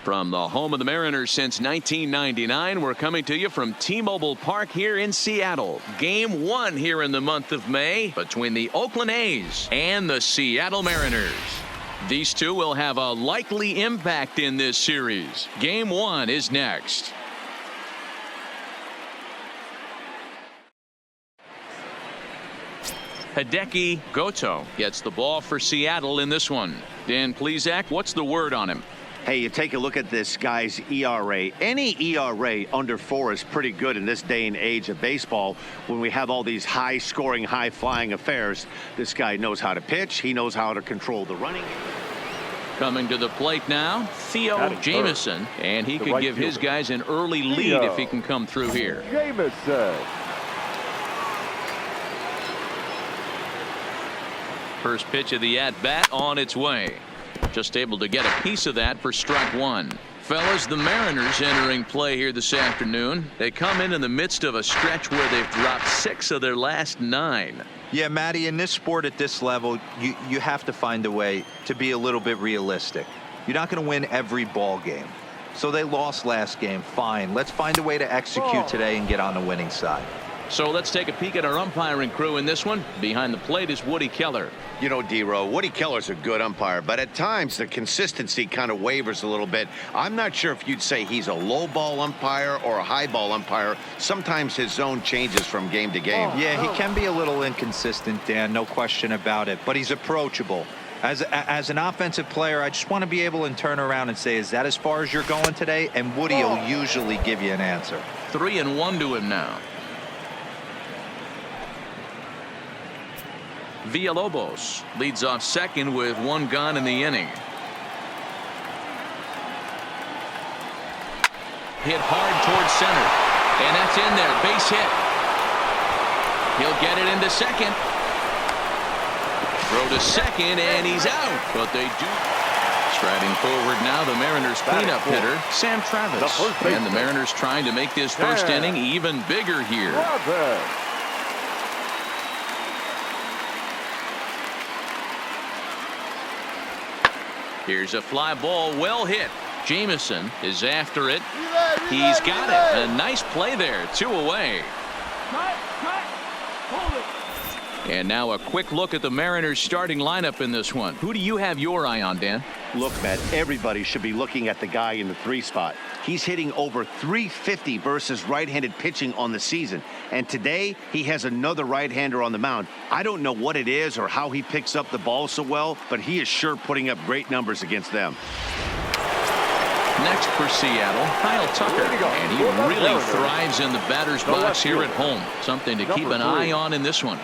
From the home of the Mariners since 1999, we're coming to you from T-Mobile Park here in Seattle. Game 1 here in the month of May between the Oakland A's and the Seattle Mariners. These two will have a likely impact in this series. Game 1 is next. Hideki Goto gets the ball for Seattle in this one. Dan Plesac, what's the word on him? Hey, you take a look at this guy's ERA. Any ERA under 4 is pretty good in this day and age of baseball when we have all these high-scoring, high-flying affairs. This guy knows how to pitch. He knows how to control the running. Coming to the plate now, Theo Jamison, and he could give his guys an early lead if he can come through here. Jamison. First pitch of the at-bat on its way. Just able to get a piece of that for strike one. Fellas, the Mariners entering play here this afternoon. They come in the midst of a stretch where they've dropped 6 of their last 9. Yeah, Matty, in this sport at this level, you have to find a way to be a little bit realistic. You're not going to win every ball game. So they lost last game. Fine. Let's find a way to execute today and get on the winning side. So let's take a peek at our umpiring crew in this one. Behind the plate is Woody Keller. You know, D-Row, Woody Keller's a good umpire, but at times the consistency kind of wavers a little bit. I'm not sure if you'd say he's a low ball umpire or a high ball umpire. Sometimes his zone changes from game to game. Yeah, he can be a little inconsistent, Dan, no question about it, but he's approachable. As an offensive player, I just want to be able to turn around and say, is that as far as you're going today? And Woody will usually give you an answer. 3-1 to him now. Villalobos leads off second with 1 gone in the inning. Hit hard towards center, and that's in there. Base hit. He'll get it into second. Throw to second, and he's out. But they do. Striding forward now, the Mariners cleanup hitter, Sam Travis. And the Mariners trying to make this first inning even bigger here. Here's a fly ball, well hit. Jamison is after it. He's got it. A nice play there. 2 away. And now a quick look at the Mariners starting lineup in this one. Who do you have your eye on, Dan? Look, Matt, everybody should be looking at the guy in the 3 spot. He's hitting over 350 versus right-handed pitching on the season. And today, he has another right-hander on the mound. I don't know what it is or how he picks up the ball so well, but he is sure putting up great numbers against them. Next for Seattle, Kyle Tucker. And he really thrives in the batter's box here at home. Something to keep an eye on in this one.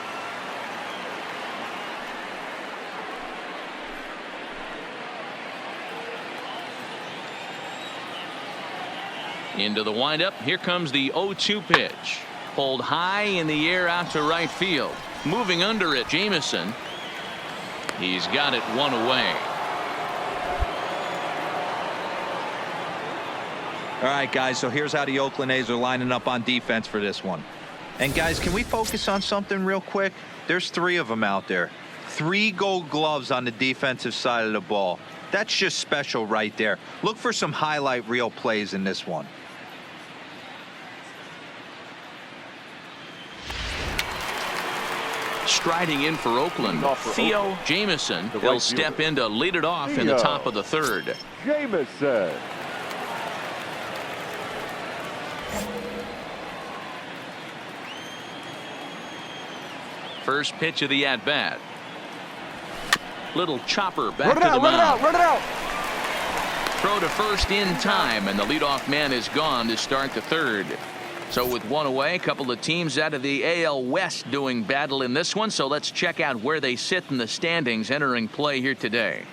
Into the windup. Here comes the 0-2 pitch. Pulled high in the air out to right field. Moving under it, Jamison. He's got it 1 away. All right, guys, so here's how the Oakland A's are lining up on defense for this one. And, guys, can we focus on something real quick? There's 3 of them out there. 3 gold gloves on the defensive side of the ball. That's just special right there. Look for some highlight reel plays in this one. Striding in for Oakland, Theo Jamison. He'll step in to lead it off in the top of the 3rd. Jamison. First pitch of the at-bat. Little chopper back to the mound. Run it out. Throw to first in time, and the leadoff man is gone to start the 3rd. So with 1 away, a couple of teams out of the AL West doing battle in this one. So let's check out where they sit in the standings entering play here today.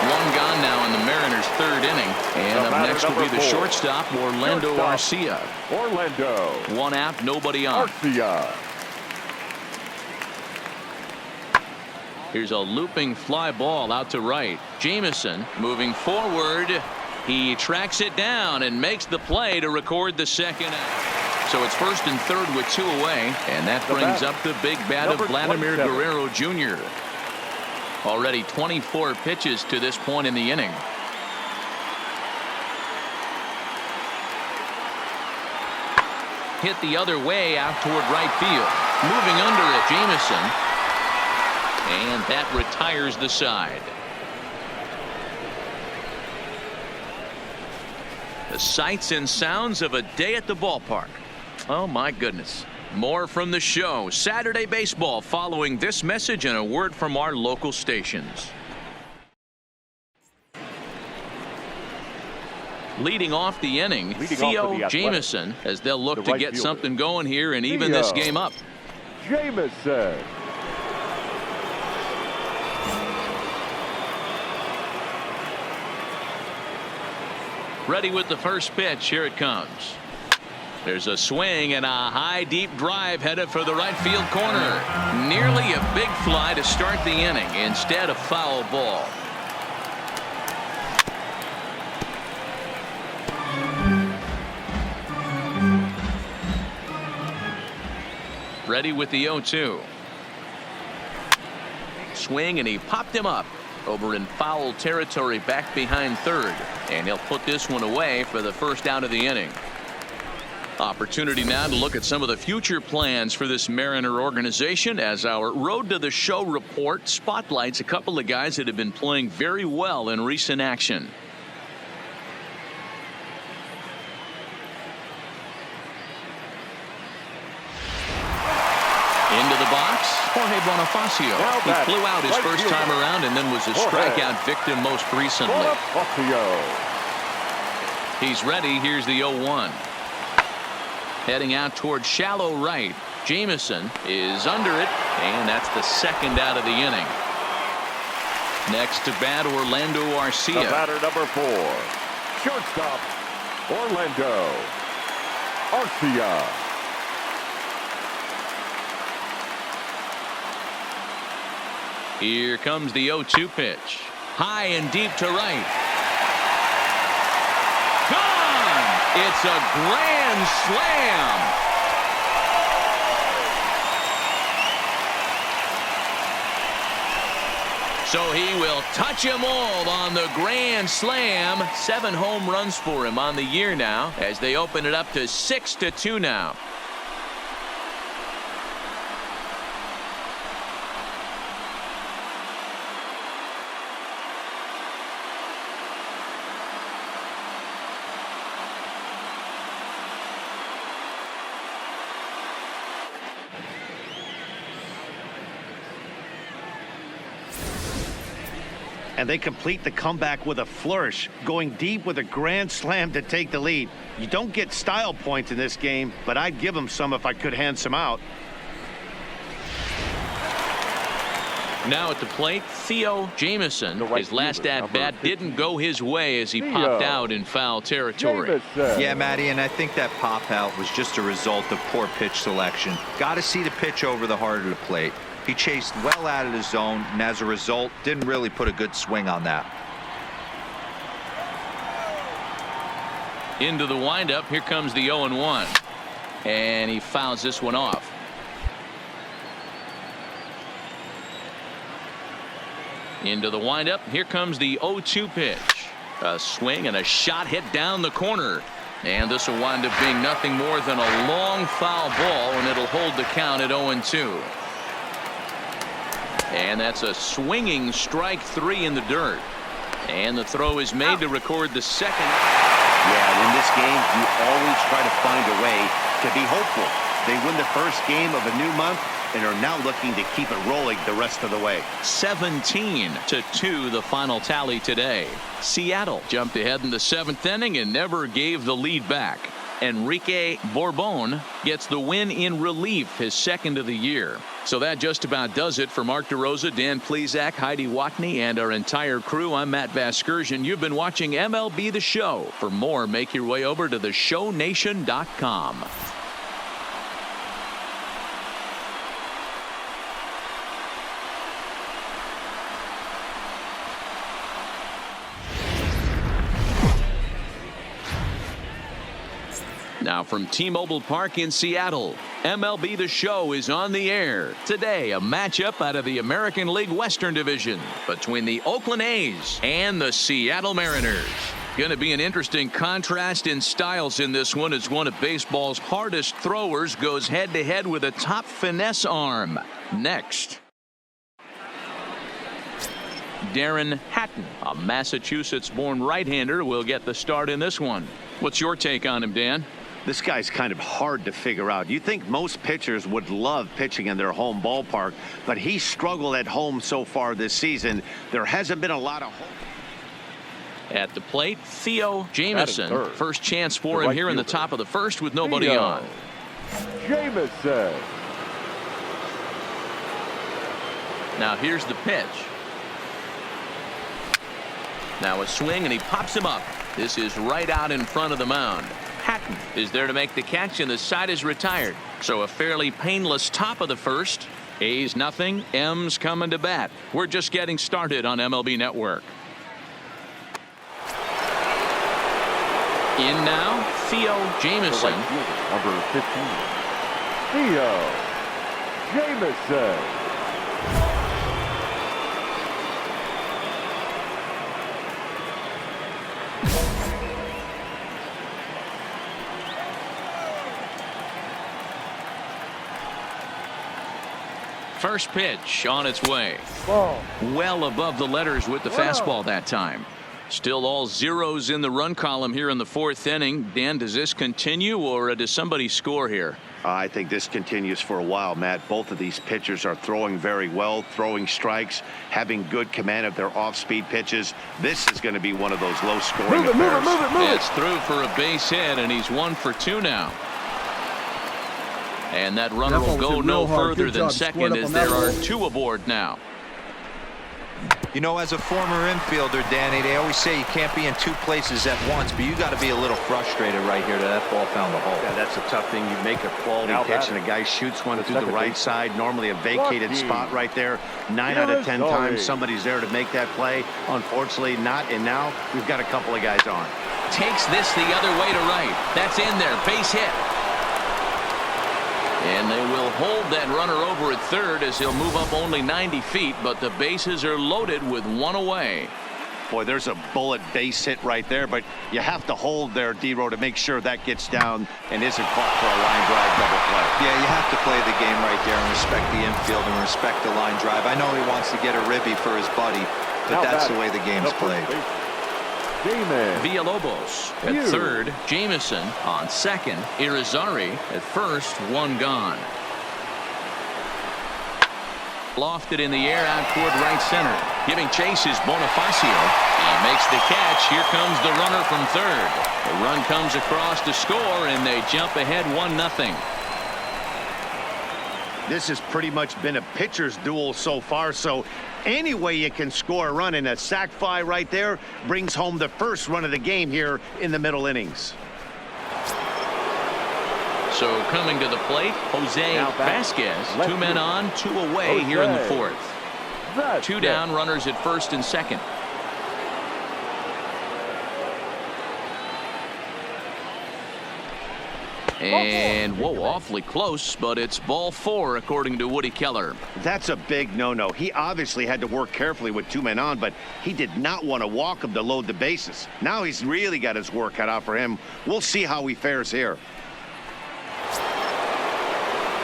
One gone now in the Mariners' 3rd inning. And up next will be the shortstop, Orlando Arcia. Orlando. 1 out, nobody on. Arcia. Here's a looping fly ball out to right. Jamison moving forward. He tracks it down and makes the play to record the 2nd out. So it's 1st and 3rd with 2 away. And that brings up the big bat of Vladimir Guerrero Jr. Already 24 pitches to this point in the inning. Hit the other way out toward right field. Moving under it, Jameson. And that retires the side. The sights and sounds of a day at the ballpark. Oh my goodness. More from the show. Saturday Baseball following this message and a word from our local stations. Leading off the inning, Theo Jameson, as they'll look to get something going here and even this game up. Jameson. Ready with the first pitch. Here it comes. There's a swing and a high deep drive headed for the right field corner. Nearly a big fly to start the inning. Instead, a foul ball. Ready with the 0-2. Swing and he popped him up over in foul territory back behind third. And he'll put this one away for the first out of the inning. Opportunity now to look at some of the future plans for this Mariner organization as our Road to the Show report spotlights a couple of guys that have been playing very well in recent action. Into the box, Jorge Bonifacio. He flew out his first time around and then was a strikeout victim most recently. He's ready. Here's the 0-1. Heading out toward shallow right. Jameson is under it, and that's the second out of the inning. Next to bat, Orlando Arcia. The batter, number 4, shortstop, Orlando Arcia. Here comes the 0-2 pitch. High and deep to right. Gone! It's a grand slam. So he will touch them all on the grand slam. 7 home runs for him on the year now as they open it up to 6-2 now. And they complete the comeback with a flourish, going deep with a grand slam to take the lead. You don't get style points in this game, but I'd give them some if I could hand some out. Now at the plate, Theo Jameson. His last at-bat didn't go his way as he popped out in foul territory. Yeah, Matty, and I think that pop out was just a result of poor pitch selection. Got to see the pitch over the heart of the plate. He chased well out of the zone, and as a result, didn't really put a good swing on that. Into the windup, here comes the 0-1. And he fouls this one off. Into the windup, here comes the 0-2 pitch. A swing and a shot hit down the corner. And this will wind up being nothing more than a long foul ball, and it'll hold the count at 0-2. And that's a swinging strike 3 in the dirt. And the throw is made to record the second. Yeah, in this game, you always try to find a way to be hopeful. They win the first game of a new month and are now looking to keep it rolling the rest of the way. 17-2 the final tally today. Seattle jumped ahead in the 7th inning and never gave the lead back. Enrique Bourbon gets the win in relief, his second of the year. So that just about does it for Mark DeRosa, Dan Plesac, Heidi Watney, and our entire crew. I'm Matt Vasgersian. You've been watching MLB The Show. For more, make your way over to theshownation.com. Now from T-Mobile Park in Seattle, MLB The Show is on the air. Today, a matchup out of the American League Western Division between the Oakland A's and the Seattle Mariners. Going to be an interesting contrast in styles in this one as one of baseball's hardest throwers goes head-to-head with a top finesse arm. Next. Darren Hatton, a Massachusetts-born right-hander, will get the start in this one. What's your take on him, Dan? This guy's kind of hard to figure out. You think most pitchers would love pitching in their home ballpark, but he struggled at home so far this season. There hasn't been a lot of home. At the plate, Theo Jamieson. First chance for him here in the top of the first with nobody on. Jamieson. Now here's the pitch. Now a swing, and he pops him up. This is right out in front of the mound. Hatton is there to make the catch, and the side is retired. So a fairly painless top of the first. A's nothing. M's coming to bat. We're just getting started on MLB Network. In now, Theo Jamieson. Number 15, Theo Jamieson. First pitch on its way. Ball. Well above the letters with the fastball that time. Still all zeros in the run column here in the fourth inning. Dan, does this continue, or does somebody score here? I think this continues for a while, Matt. Both of these pitchers are throwing very well, throwing strikes, having good command of their off-speed pitches. This is going to be one of those low-scoring affairs. Move it. It's through for a base hit, and he's 1 for 2 now. And that runner will go no further than second as there are 2 aboard now. You know, as a former infielder, Danny, they always say you can't be in 2 places at once, but you got to be a little frustrated right here that ball found the hole. Yeah, that's a tough thing. You make a quality pitch and a guy shoots one through the right side, normally a vacated spot right there. 9 out of 10 times somebody's there to make that play. Unfortunately not, and now we've got a couple of guys on. Takes this the other way to right. That's in there. Base hit. And they will hold that runner over at third as he'll move up only 90 feet, but the bases are loaded with 1 away. Boy, there's a bullet base hit right there, but you have to hold there, D-Row, to make sure that gets down and isn't caught for a line drive double play. Yeah, you have to play the game right there and respect the infield and respect the line drive. I know he wants to get a ribby for his buddy, but that's the way the game's played. Villalobos at third, Jamieson on second, Irizarry at first, 1 gone. Lofted in the air out toward right center. Giving chase is Bonifacio. He makes the catch. Here comes the runner from third. The run comes across to score, and they jump ahead 1-0. This has pretty much been a pitcher's duel so far, so any way you can score a run, in a sac fly right there brings home the first run of the game here in the middle innings. So coming to the plate, Jose Vasquez. 2 men on, 2 away here in the fourth. 2 down, runners at first and second. And whoa, awfully close, but it's ball 4 according to Woody Keller. That's a big no-no. He obviously had to work carefully with 2 men on, but he did not want to walk him to load the bases. Now he's really got his work cut out for him. We'll see how he fares here.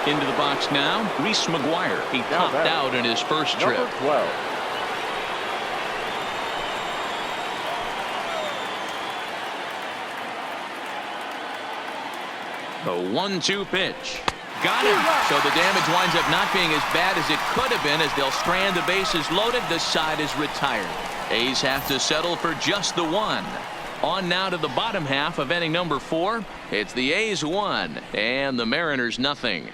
Into the box now, Reese McGuire. He topped out in his first trip. Number 12. The 1-2 pitch. Got him. So the damage winds up not being as bad as it could have been as they'll strand the bases loaded. The side is retired. A's have to settle for just the 1. On now to the bottom half of inning number 4. It's the A's 1 and the Mariners nothing.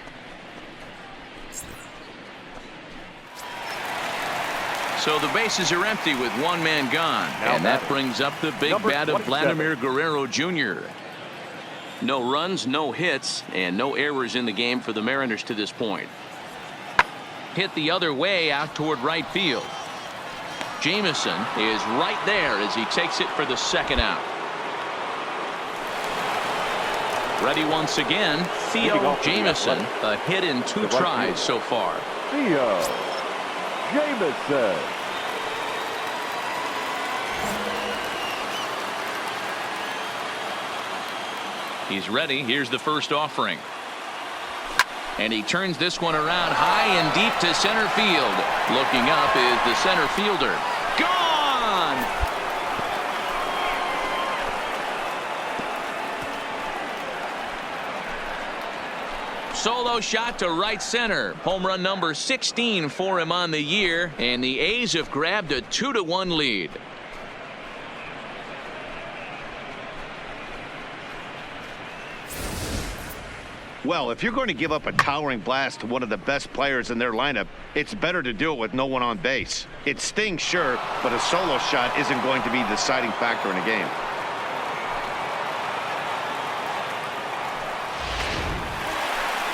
So the bases are empty with 1 man gone. And that brings up the big bat of Vladimir Guerrero Jr. No runs, no hits, and no errors in the game for the Mariners to this point. Hit the other way out toward right field. Jamieson is right there as he takes it for the second out. Ready once again, Theo Jamieson, a hit in 2 tries so far. Theo Jamieson. He's ready. Here's the first offering. And he turns this one around high and deep to center field. Looking up is the center fielder. Gone! Solo shot to right center. Home run number 16 for him on the year. And the A's have grabbed a 2-1 lead. Well, if you're going to give up a towering blast to one of the best players in their lineup, it's better to do it with no one on base. It stings, sure, but a solo shot isn't going to be the deciding factor in a game.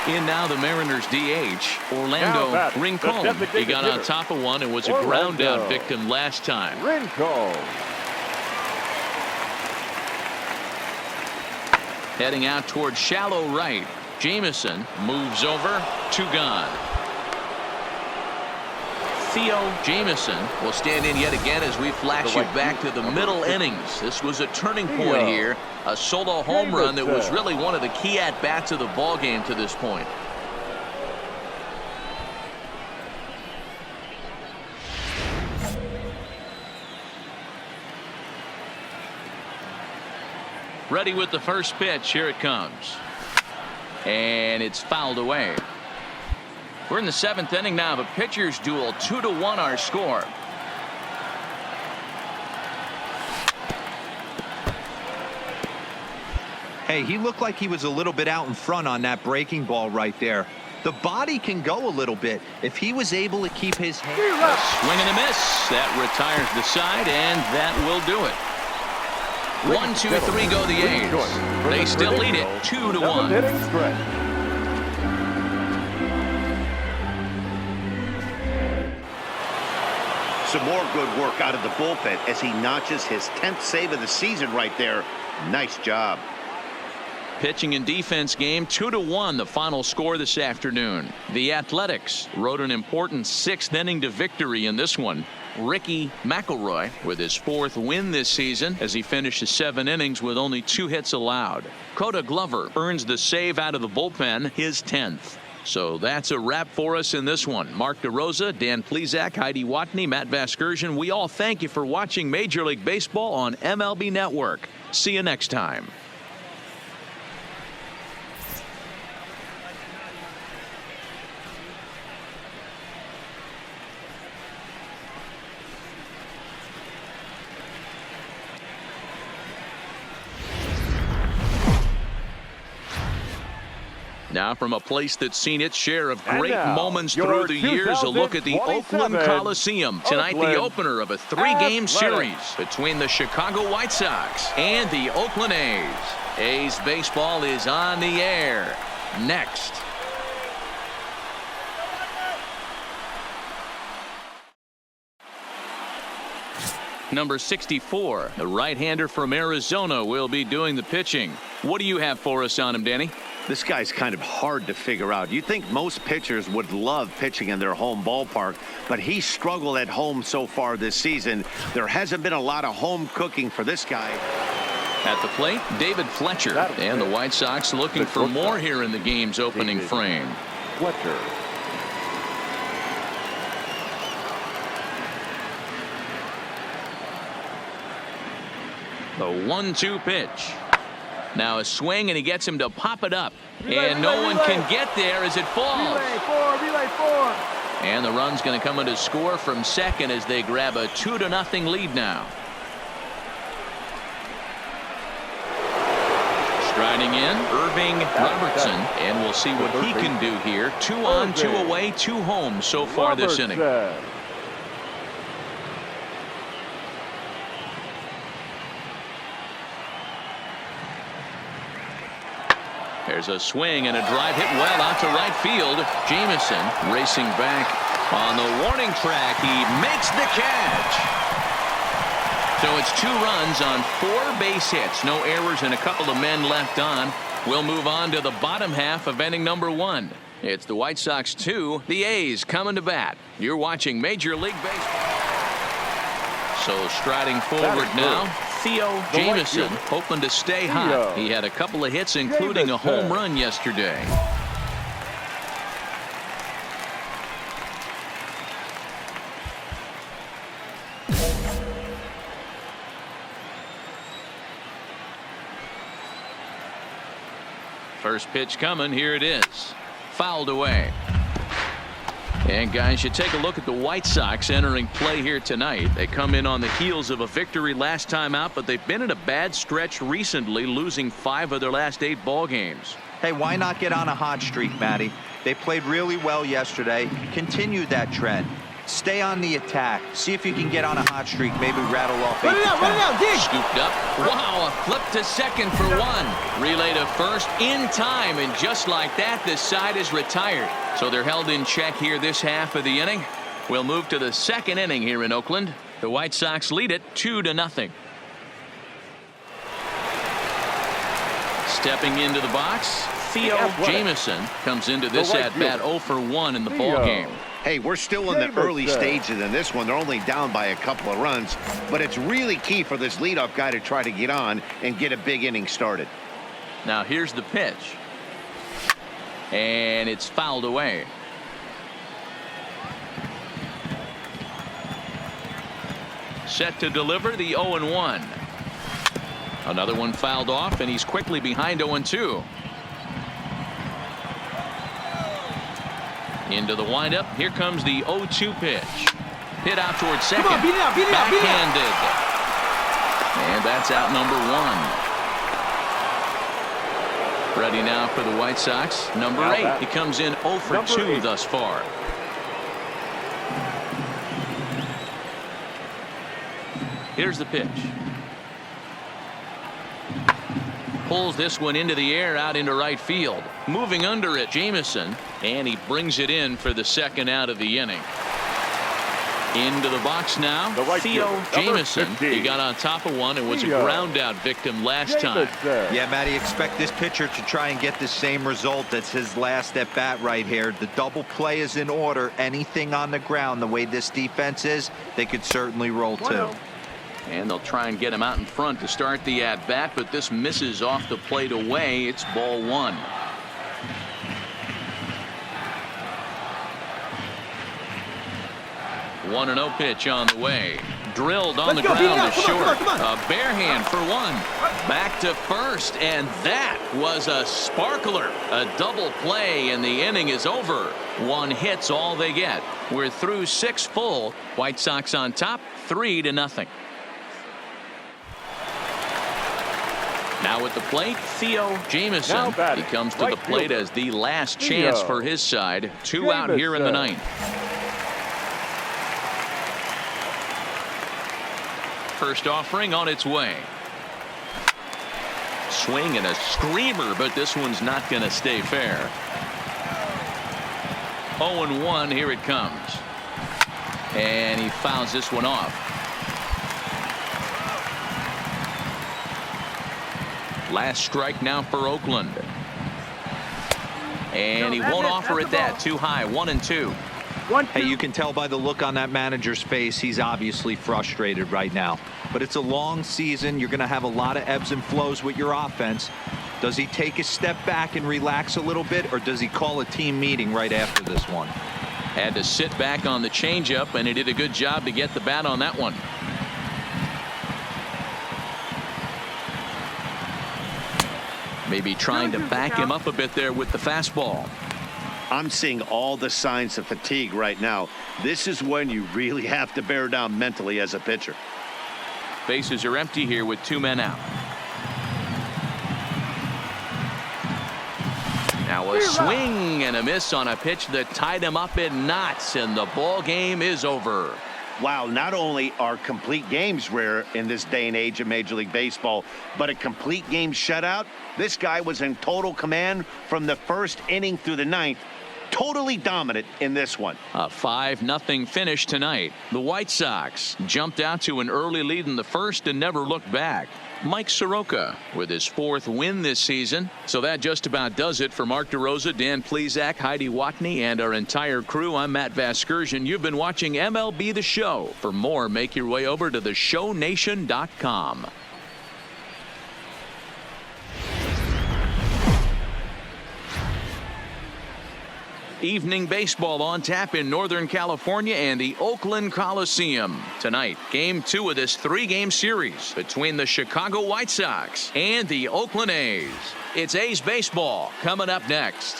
In now the Mariners DH, Orlando Rincon. He got on top of one and was a ground out victim last time. Rincon. Heading out toward shallow right. Jamieson moves over, 2 gone. Theo Jamieson will stand in yet again as we flash you back to the middle innings. This was a turning point here. A solo home run that was really one of the key at-bats of the ball game to this point. Ready with the first pitch. Here it comes. And it's fouled away. We're in the 7th inning now of a pitcher's duel. 2-1 our score. Hey, he looked like he was a little bit out in front on that breaking ball right there. The body can go a little bit. If he was able to keep his hand. Swing and a miss. That retires the side, and that will do it. 1-2-3 go the A's. They still lead it 2-1. Some more good work out of the bullpen as he notches his 10th save of the season right there. Nice job. Pitching and defense game 2-1 the final score this afternoon. The Athletics rode an important 6th inning to victory in this one. Ricky McElroy with his 4th win this season as he finishes 7 innings with only 2 hits allowed. Coda Glover earns the save out of the bullpen, his 10th. So that's a wrap for us in this one. Mark DeRosa, Dan Plesac, Heidi Watney, Matt Vasgersian. We all thank you for watching Major League Baseball on MLB Network. See you next time. Now from a place that's seen its share of great moments through the years, a look at the Oakland Coliseum. Tonight, the opener of a 3-game series between the Chicago White Sox and the Oakland A's. A's baseball is on the air. Next. Number 64, the right-hander from Arizona, will be doing the pitching. What do you have for us on him, Danny? This guy's kind of hard to figure out. You'd think most pitchers would love pitching in their home ballpark, but he struggled at home so far this season. There hasn't been a lot of home cooking for this guy. At the plate, David Fletcher, and the White Sox looking for more here in the game's opening frame. Fletcher. The 1-2 pitch. Now a swing, and he gets him to pop it up. And no one can get there as it falls. Relay 4. And the run's going to come in to score from second as they grab a 2-0 lead now. Striding in, Irving Robertson, and we'll see what he can do here. 2 on, 2 away, 2 home so far this inning. There's a swing and a drive hit well out to right field. Jamieson racing back on the warning track. He makes the catch. So it's 2 runs on 4 base hits. No errors and a couple of men left on. We'll move on to the bottom half of inning number 1. It's the White Sox 2, the A's coming to bat. You're watching Major League Baseball. So striding forward now, Theo Jamieson, hoping to stay hot. He had a couple of hits, including a home run yesterday. First pitch coming. Here it is. Fouled away. And guys, you take a look at the White Sox entering play here tonight. They come in on the heels of a victory last time out, but they've been in a bad stretch recently, losing 5 of their last 8 ball games. Hey, why not get on a hot streak, Matty? They played really well yesterday. Continue that trend. Stay on the attack. See if you can get on a hot streak. Maybe rattle off 8 to 10. Scooped up. Wow, a flip to second for 1. Relay to first in time, and just like that, this side is retired. So they're held in check here this half of the inning. We'll move to the second inning here in Oakland. The White Sox lead it 2-0. Stepping into the box, Theo Jamieson comes into this at-bat 0 for 1 in the ball game. Hey, we're still in the early stages in this one. They're only down by a couple of runs, but it's really key for this leadoff guy to try to get on and get a big inning started. Now here's the pitch. And it's fouled away. Set to deliver the 0-1. Another one fouled off, and he's quickly behind 0-2. Into the windup. Here comes the 0-2 pitch. Hit out towards second. Backhanded. And that's out number 1. Ready now for the White Sox. Number 8. He comes in 0 for 2 thus far. Here's the pitch. Pulls this one into the air out into right field. Moving under it, Jamieson, and he brings it in for the second out of the inning. Into the box now, Theo Jamieson. He got on top of one and was a ground out victim last time. Yeah, Matty, expect this pitcher to try and get the same result. That's his last at bat right here. The double play is in order. Anything on the ground, the way this defense is, they could certainly roll too. And they'll try and get him out in front to start the at-bat, but this misses off the plate away. It's ball 1. One 1-0 pitch on the way. Drilled on the ground to short. A bare hand for 1. Back to first, and that was a sparkler. A double play, and the inning is over. 1 hit's all they get. We're through 6 full. White Sox on top, 3-0. Now at the plate, Theo Jamieson. He comes to the plate as the last chance for his side. 2 out here in the 9th. First offering on its way. Swing and a screamer, but this one's not going to stay fair. 0-1, here it comes. And he fouls this one off. Last strike now for Oakland. And he won't offer it that. Too high. 1-2. Hey, you can tell by the look on that manager's face, he's obviously frustrated right now. But it's a long season. You're going to have a lot of ebbs and flows with your offense. Does he take a step back and relax a little bit, or does he call a team meeting right after this one? Had to sit back on the changeup, and he did a good job to get the bat on that one. Maybe trying to back him up a bit there with the fastball. I'm seeing all the signs of fatigue right now. This is when you really have to bear down mentally as a pitcher. Bases are empty here with 2 men out. Now a swing and a miss on a pitch that tied him up in knots, and the ball game is over. Wow, not only are complete games rare in this day and age of Major League Baseball, but a complete game shutout. This guy was in total command from the first inning through the 9th. Totally dominant in this one. A 5-0 finish tonight. The White Sox jumped out to an early lead in the first and never looked back. Mike Soroka with his 4th win this season. So that just about does it for Mark DeRosa, Dan Plesac, Heidi Watney, and our entire crew. I'm Matt Vasgersian. You've been watching MLB The Show. For more, make your way over to theshownation.com. Evening baseball on tap in Northern California and the Oakland Coliseum. Tonight, game 2 of this 3-game series between the Chicago White Sox and the Oakland A's. It's A's baseball coming up next.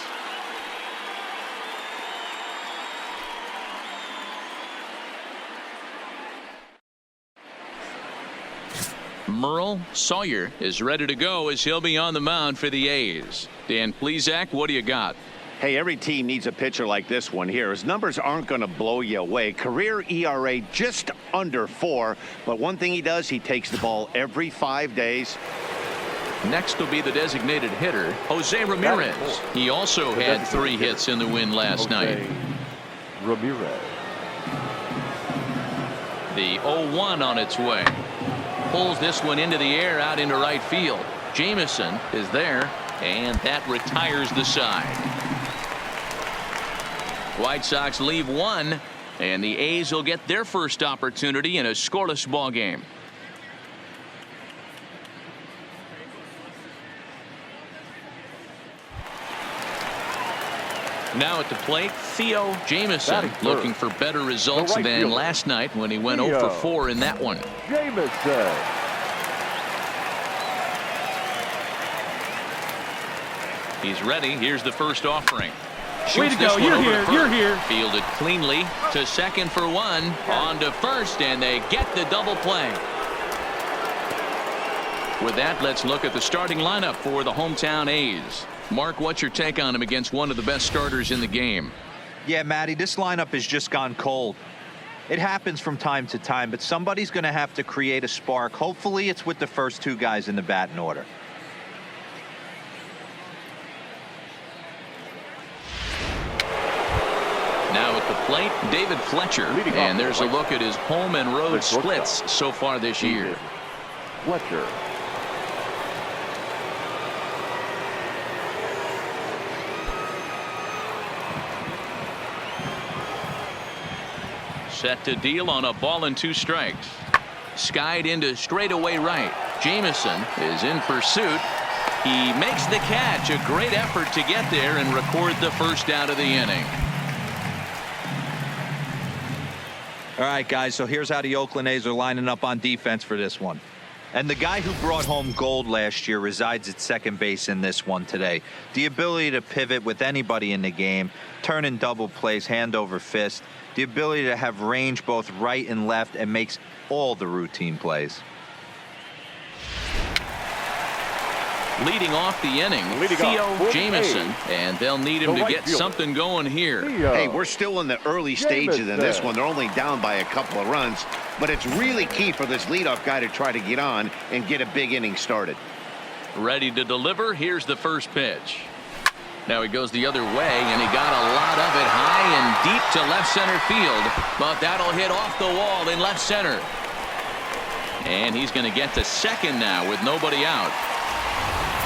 Merle Sawyer is ready to go as he'll be on the mound for the A's. Dan Plesac, what do you got? Hey, every team needs a pitcher like this one here. His numbers aren't going to blow you away. Career ERA just under 4. But one thing he does, he takes the ball every 5 days. Next will be the designated hitter, Jose Ramirez. He also had 3 hits in the win last night. Ramirez. The 0-1 on its way. Pulls this one into the air out into right field. Jamison is there, and that retires the side. White Sox leave 1, and the A's will get their first opportunity in a scoreless ball game. Now at the plate, Theo Jamison looking for better results than last night when he went 0 for 4 in that one. Jamison. He's ready. Here's the first offering. Way to go. You're here. You're here. Fielded cleanly to second for 1. On to first, and they get the double play. With that, let's look at the starting lineup for the hometown A's. Mark, what's your take on him against one of the best starters in the game? Yeah, Matty, this lineup has just gone cold. It happens from time to time, but somebody's going to have to create a spark. Hopefully, it's with the first 2 guys in the batting order. Now at the plate, David Fletcher, and there's a look at his home and road splits so far this year. Fletcher. Set to deal on a ball and 2 strikes. Skied into straightaway right. Jamison is in pursuit. He makes the catch. A great effort to get there and record the first out of the inning. All right, guys, so here's how the Oakland A's are lining up on defense for this one. And the guy who brought home gold last year resides at second base in this one today. The ability to pivot with anybody in the game, turn in double plays, hand over fist, the ability to have range both right and left, and makes all the routine plays. Leading off the inning, Theo Jamison, and they'll need him to get something going here. Hey, we're still in the early stages in this one. They're only down by a couple of runs, but it's really key for this leadoff guy to try to get on and get a big inning started. Ready to deliver. Here's the first pitch. Now he goes the other way, and he got a lot of it high and deep to left center field, but that'll hit off the wall in left center. And he's going to get to second now with nobody out.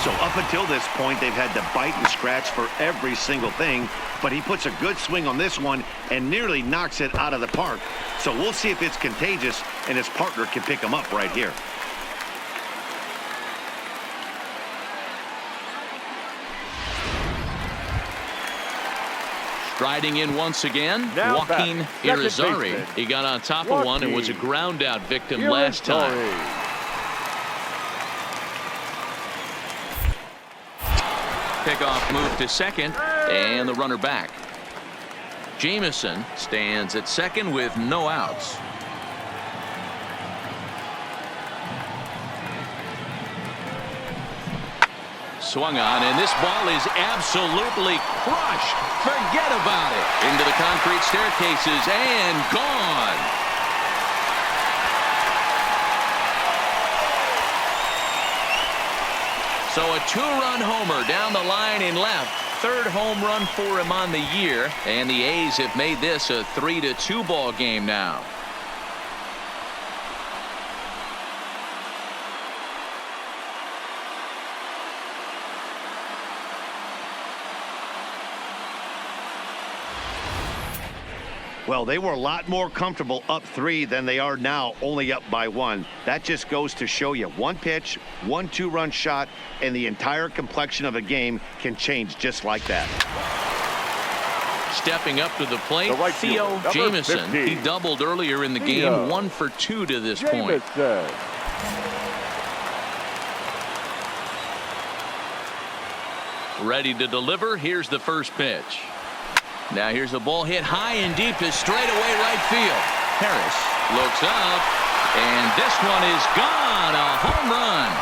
So up until this point, they've had to bite and scratch for every single thing, but he puts a good swing on this one and nearly knocks it out of the park. So we'll see if it's contagious and his partner can pick him up right here. Striding in once again, Joaquin Irizarry. He got on top of one and was a ground out victim last time. Pickoff move to second, and the runner back. Jamison stands at second with no outs. Swung on, and this ball is absolutely crushed. Forget about it. Into the concrete staircases and gone. So a 2-run homer down the line in left. 3rd home run for him on the year. And the A's have made this a 3-2 ball game now. Well, they were a lot more comfortable up 3 than they are now, only up by 1. That just goes to show you one pitch, 1 2-run shot, and the entire complexion of a game can change just like that. Stepping up to the plate, right Theo fielder, Jamison. 50. He doubled earlier in the game, 1 for 2 to this point. Jamison. Ready to deliver. Here's the first pitch. Now here's the ball hit high and deep to straightaway right field. Harris looks up, and this one is gone. A home run.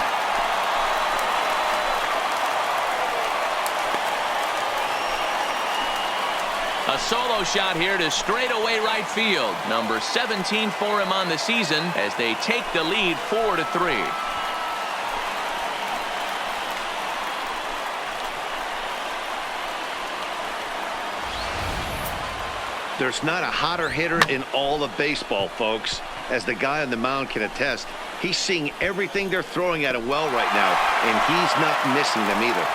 A solo shot here to straightaway right field. Number 17 for him on the season as they take the lead 4-3. There's not a hotter hitter in all of baseball, folks. As the guy on the mound can attest, he's seeing everything they're throwing at him well right now, and he's not missing them either.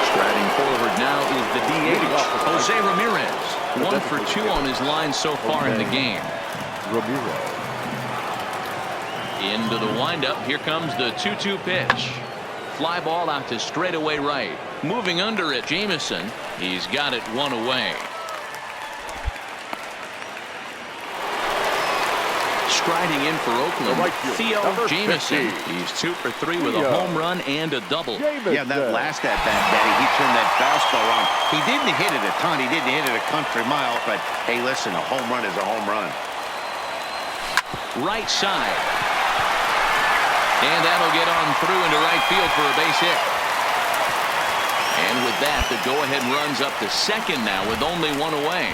Striding forward now is the DH, Jose Ramirez. 1 for 2 on his line so far in the game. Ramirez. Into the windup. Here comes the 2-2 pitch. Fly ball out to straightaway right. Moving under it, Jamison. He's got it 1 away. Striding in for Oakland, right fielder, Theo number Jamison. 50. He's 2 for 3 with a Theo. home run and a double. Jamison. Yeah, that last at-bat, Daddy, he turned that fastball on. He didn't hit it a ton. He didn't hit it a country mile, but hey, listen, a home run is a home run. Right side. And that'll get on through into right field for a base hit. And with that, the go-ahead runs up to second now with only 1 away.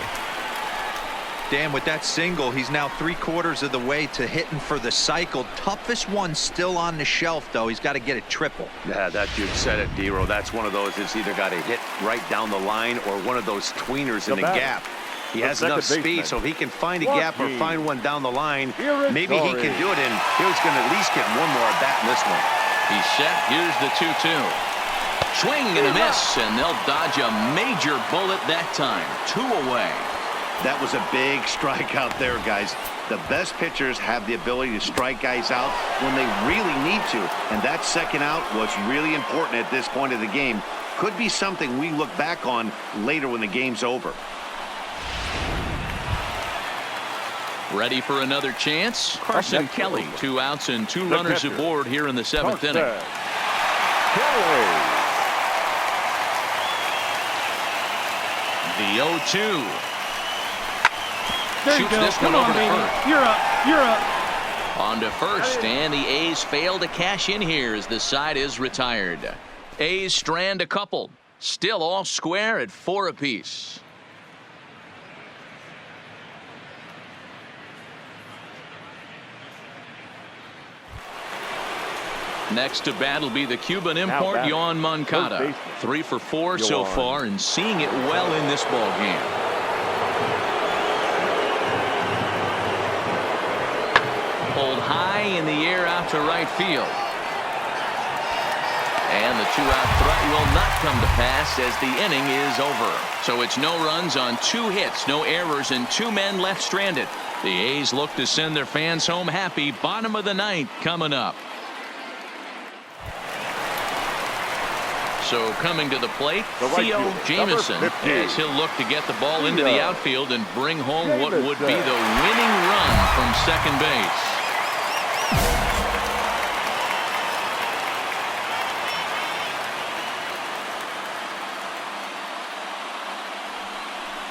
Dan, with that single, he's now 3/4 of the way to hitting for the cycle. Toughest one still on the shelf, though. He's got to get a triple. Yeah, that dude said it, D-Ro. That's one of those that's either got to hit right down the line or one of those tweeners in the gap. He has enough speed, so if he can find a gap or find one down the line, maybe he can do it, and he's going to at least get one more at bat in this one. He's set. Here's the 2-2. Swing and a miss, and they'll dodge a major bullet that time. 2 away. That was a big strikeout there, guys. The best pitchers have the ability to strike guys out when they really need to, and that second out was really important at this point of the game. Could be something we look back on later when the game's over. Ready for another chance? Carson Kelly. 2 outs and 2 runners aboard here in the 7th inning. Kelly. The 0-2. There you Shoots go. this Come one on, over to baby. first. You're up. You're up. On to first, and the A's fail to cash in here as the side is retired. A's strand a couple. Still all square at 4 apiece. Next to bat will be the Cuban import, batting, Yohan Moncada. baseman. 3 for 4 so Yohan. far and seeing it well in this ball game. Pulled high in the air out to right field. And the 2-out threat will not come to pass as the inning is over. So it's no runs on 2 hits, no errors, and 2 men left stranded. The A's look to send their fans home happy. Bottom of the 9th coming up. So coming to the plate, The right Theo fielder, Jamison, number 50. as he'll look to get the ball into the Theo outfield and bring home what would be Jamison. the winning run from second base.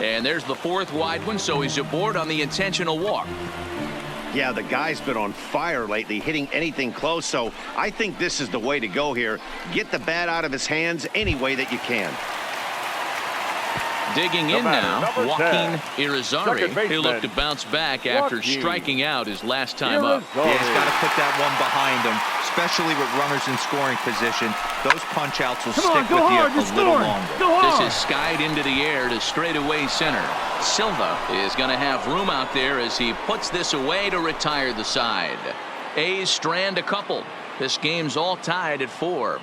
And there's the 4th wide one, so he's aboard on the intentional walk. Yeah, the guy's been on fire lately, hitting anything close, so I think this is the way to go here. Get the bat out of his hands any way that you can. Digging in now, number Joaquin 10. Irizarry. Second baseman. He'll look to bounce back after Joaquin striking out his last time up. Irizarry. Yeah, he's got to put that one behind him, especially with runners in scoring position. Those punch-outs will Come on, stick go with hard. you You're a little scoring. longer. Go hard. This is skied into the air to straightaway center. Silva is going to have room out there as he puts this away to retire the side. A's strand a couple. This game's all tied at 4.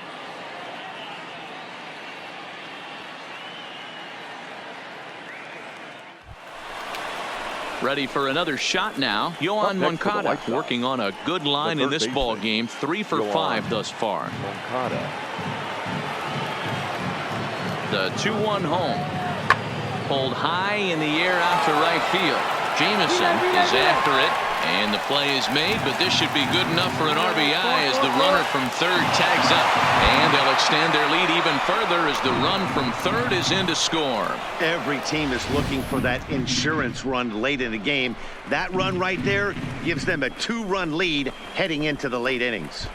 Ready for another shot now. Yohan Up next for the Moncada White Sox, working on a good line in this ball game. 3 for 5 thus far. Moncada. The 2-1 home. Pulled high in the air out to right field. Jameson is after it. And the play is made, but this should be good enough for an RBI as the runner from third tags up. And they'll extend their lead even further as the run from third is in to score. Every team is looking for that insurance run late in the game. That run right there gives them a 2-run lead heading into the late innings.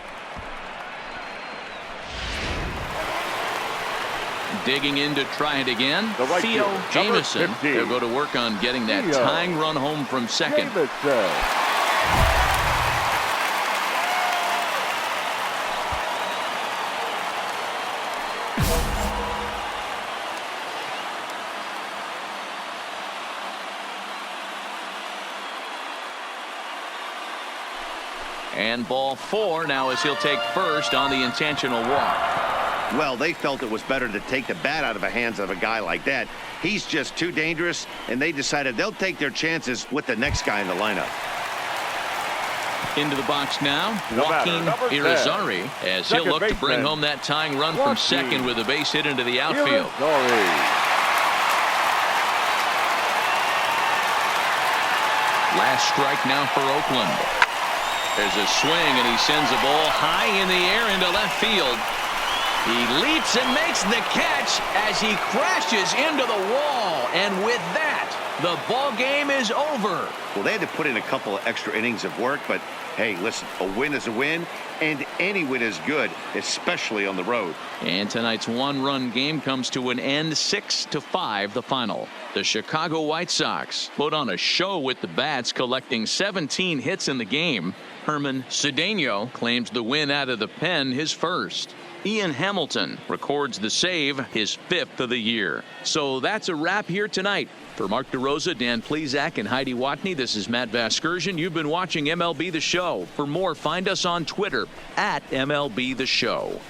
Digging in to try it again. The right Theo field, Jameson. number 15. They'll go to work on getting that Theo tying run home from second. Jameson. And ball 4 now as he'll take first on the intentional walk. Well, they felt it was better to take the bat out of the hands of a guy like that. He's just too dangerous, and they decided they'll take their chances with the next guy in the lineup. Into the box now, No matter, Joaquin number 10. Irizarry, as he'll Second look to bring baseman, home that tying run from Joaquin second with a base hit into the outfield. Irizarry. Last strike now for Oakland. There's a swing, and he sends a ball high in the air into left field. He leaps and makes the catch as he crashes into the wall. And with that, the ball game is over. Well, they had to put in a couple of extra innings of work, but hey, listen, a win is a win, and any win is good, especially on the road. And tonight's 1-run game comes to an end, 6-5 the final. The Chicago White Sox put on a show with the bats, collecting 17 hits in the game. Herman Cedeno claims the win out of the pen, his first. Ian Hamilton records the save, his 5th of the year. So that's a wrap here tonight. For Mark DeRosa, Dan Plesac, and Heidi Watney, this is Matt Vasgersian. You've been watching MLB The Show. For more, find us on Twitter @MLB The Show.